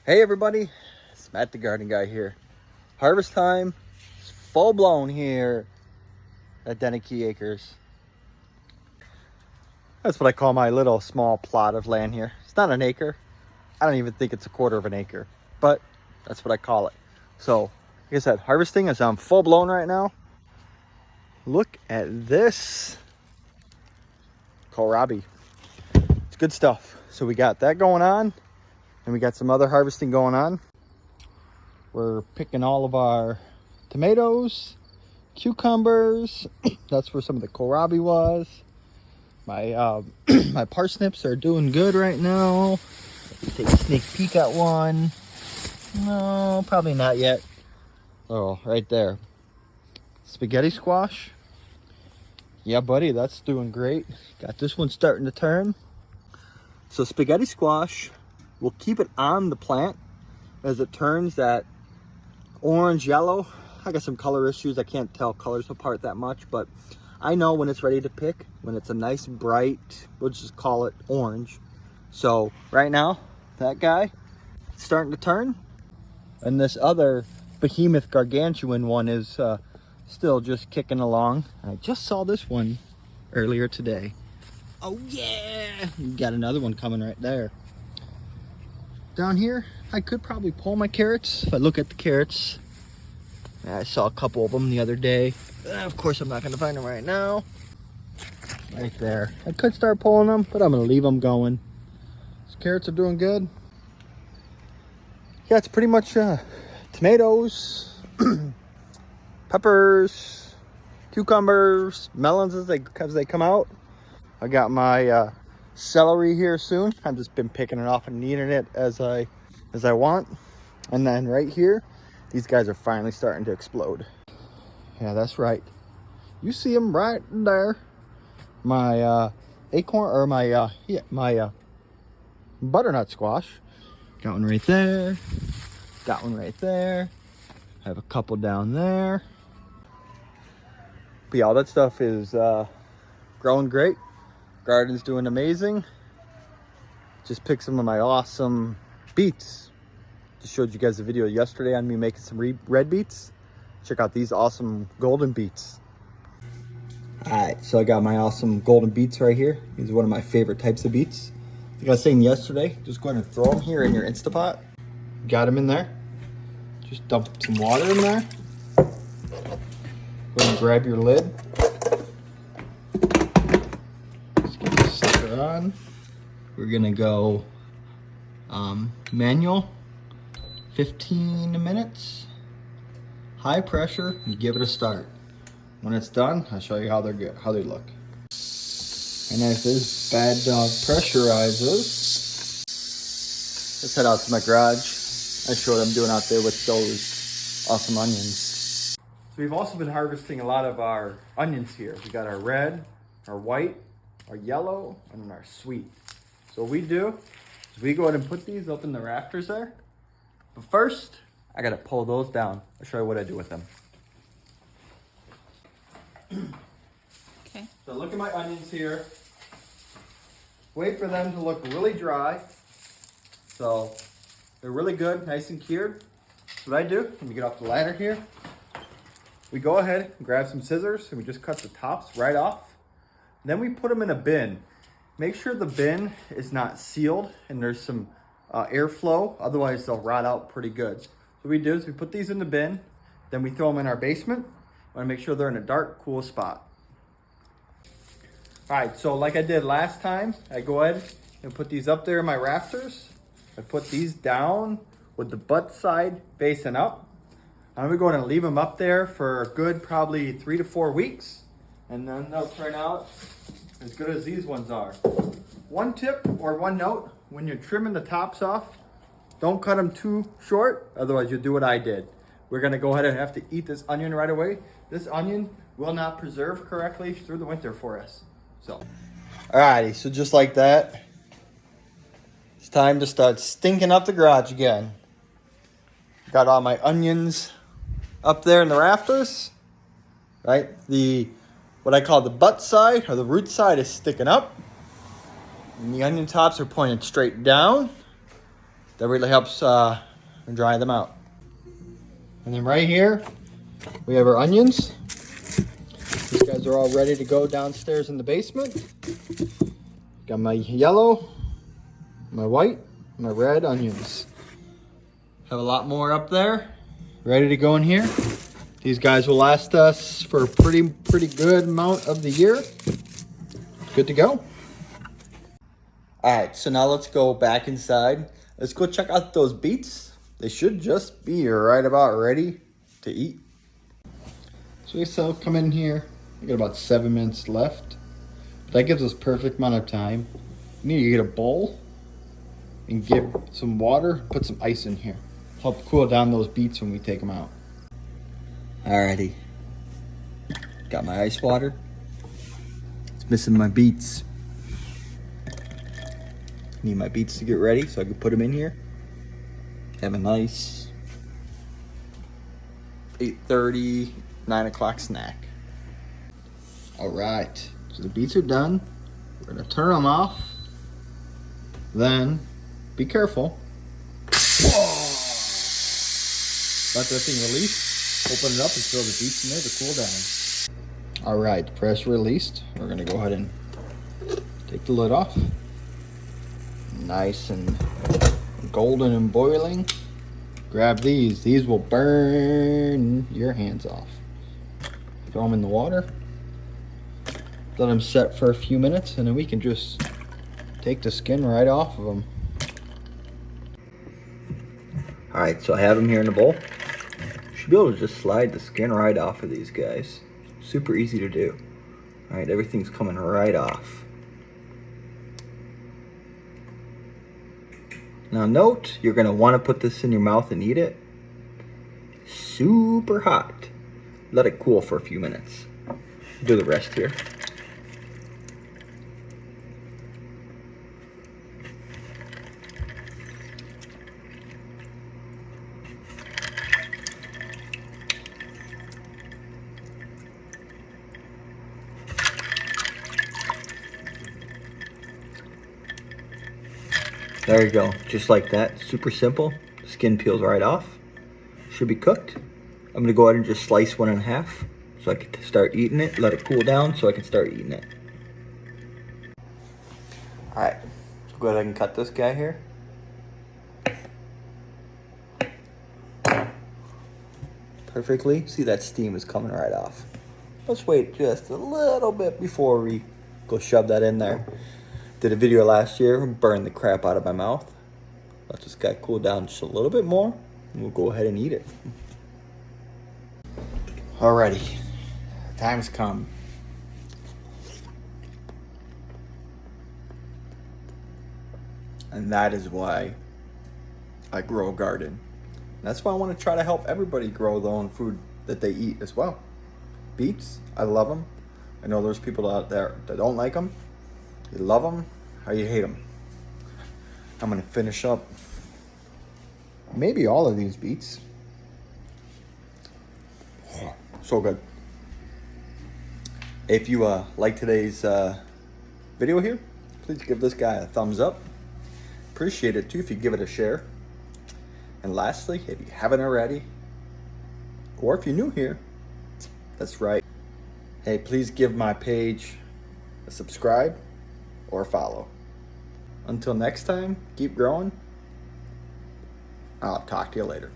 Hey everybody, it's Matt the Garden Guy here. Harvest time is full blown here at Dennehy Acres. That's what I call my little small plot of land here. It's not an acre. I don't even think it's a quarter of an acre, but that's what I call it. So, like I said, harvesting is on full blown right now. Look at this kohlrabi. It's good stuff. So we got that going on, and we got some other harvesting going on. We're picking all of our tomatoes, cucumbers. That's where some of the kohlrabi was. My my parsnips are doing good right now. Let's take a sneak peek at one. No, probably not yet. Oh, right there. Spaghetti squash. Yeah, buddy, that's doing great. Got this one starting to turn. So spaghetti squash, we'll keep it on the plant as it turns that orange, yellow. I got some color issues. I can't tell colors apart that much, but I know when it's ready to pick, when it's a nice bright, we'll just call it orange. So right now, that guy is starting to turn. And this other behemoth gargantuan one is still just kicking along. I just saw this one earlier today. Oh yeah, got another one coming right there. Down here, I could probably pull my carrots. If I look at the carrots, I saw a couple of them the other day. Of course, I'm not gonna find them right now. Right there. I could start pulling them, but I'm gonna leave them going. These carrots are doing good. Yeah, it's pretty much tomatoes, peppers, cucumbers, melons as they come out. I got my celery here soon. I've just been picking it off and eating it as I want. And then right here, these guys are finally starting to explode. Yeah, that's right. You see them right there. My acorn or my butternut squash. Got one right there. Got one right there. I have a couple down there. But yeah, all that stuff is growing great. Garden's doing amazing. Just picked some of my awesome beets. Just showed you guys a video yesterday on me making some red beets. Check out these awesome golden beets. All right, so I got my awesome golden beets right here. These are one of my favorite types of beets. Like I was saying yesterday, just go ahead and throw them here in your Instapot. Got them in there. Just dump some water in there. Go ahead and grab your lid. Just get this sucker on. We're gonna go manual, 15 minutes, high pressure, and give it a start. When it's done, I'll show you how they look. And as this bad dog pressurizes, let's head out to my garage. I showed what I'm doing out there with those awesome onions. So we've also been harvesting a lot of our onions here. We got our red, our white, our yellow, and our sweet. So what we do is we go ahead and put these up in the rafters there. But first, I gotta pull those down. I'll show you what I do with them. Okay. So look at my onions here. Wait for them to look really dry. So they're really good, nice and cured. So what I do, when we get off the ladder here, we go ahead and grab some scissors and we just cut the tops right off. Then we put them in a bin. Make sure the bin is not sealed and there's some airflow, otherwise they'll rot out pretty good. So what we do is we put these in the bin, then we throw them in our basement. I want to make sure they're in a dark, cool spot. All right, so like I did last time, I go ahead and put these up there in my rafters. I put these down with the butt side facing up. I'm gonna go ahead and leave them up there for a good probably 3 to 4 weeks. And then they'll turn out as good as these ones are. One tip or one note, when you're trimming the tops off, don't cut them too short, otherwise you'll do what I did. We're gonna go ahead and have to eat this onion right away. This onion will not preserve correctly through the winter for us. So, alrighty, so just like that, it's time to start stinking up the garage again. Got all my onions up there in the rafters, right? What I call the butt side or the root side is sticking up. And the onion tops are pointed straight down. That really helps dry them out. And then right here, we have our onions. These guys are all ready to go downstairs in the basement. Got my yellow, my white, my red onions. Have a lot more up there, ready to go in here. These guys will last us for a pretty good amount of the year. Good to go. All right, so now let's go back inside. Let's go check out those beets. They should just be right about ready to eat. So we still come in here. We got about 7 minutes left. But that gives us perfect amount of time. We need to get a bowl and get some water, put some ice in here. Help cool down those beets when we take them out. Alrighty. Got my ice water. It's missing my beets. Need my beets to get ready so I can put them in here. Have a nice 8:30, 9 o'clock snack. Alright, so the beets are done. We're gonna turn them off. Then, be careful. Whoa! Let that thing release. Open it up and throw the beets in there to cool down. Alright, press released. We're gonna go ahead and take the lid off. Nice and golden and boiling. Grab these. These will burn your hands off. Throw them in the water. Let them set for a few minutes and then we can just take the skin right off of them. Alright, so I have them here in the bowl. Should be able to just slide the skin right off of these guys. Super easy to do. Alright, everything's coming right off. Now note, you're going to want to put this in your mouth and eat it. Super hot. Let it cool for a few minutes. Do the rest here. There you go, just like that, super simple. Skin peels right off. Should be cooked. I'm gonna go ahead and just slice one in half so I can start eating it. Let it cool down so I can start eating it. All right, so go ahead and cut this guy here. Perfectly. See, that steam is coming right off. Let's wait just a little bit before we go shove that in there. Did a video last year, burned the crap out of my mouth. Let this guy cool down just a little bit more, and we'll go ahead and eat it. Alrighty, time's come. And that is why I grow a garden. And that's why I want to try to help everybody grow their own food that they eat as well. Beets, I love them. I know there's people out there that don't like them. You love them or you hate them. I'm gonna finish up maybe all of these beets. Oh, so good. If you like today's video here, please give this guy a thumbs up. Appreciate it too if you give it a share. And lastly, if you haven't already, or if you're new here, that's right. Hey, please give my page a subscribe or follow. Until next time, keep growing. I'll talk to you later.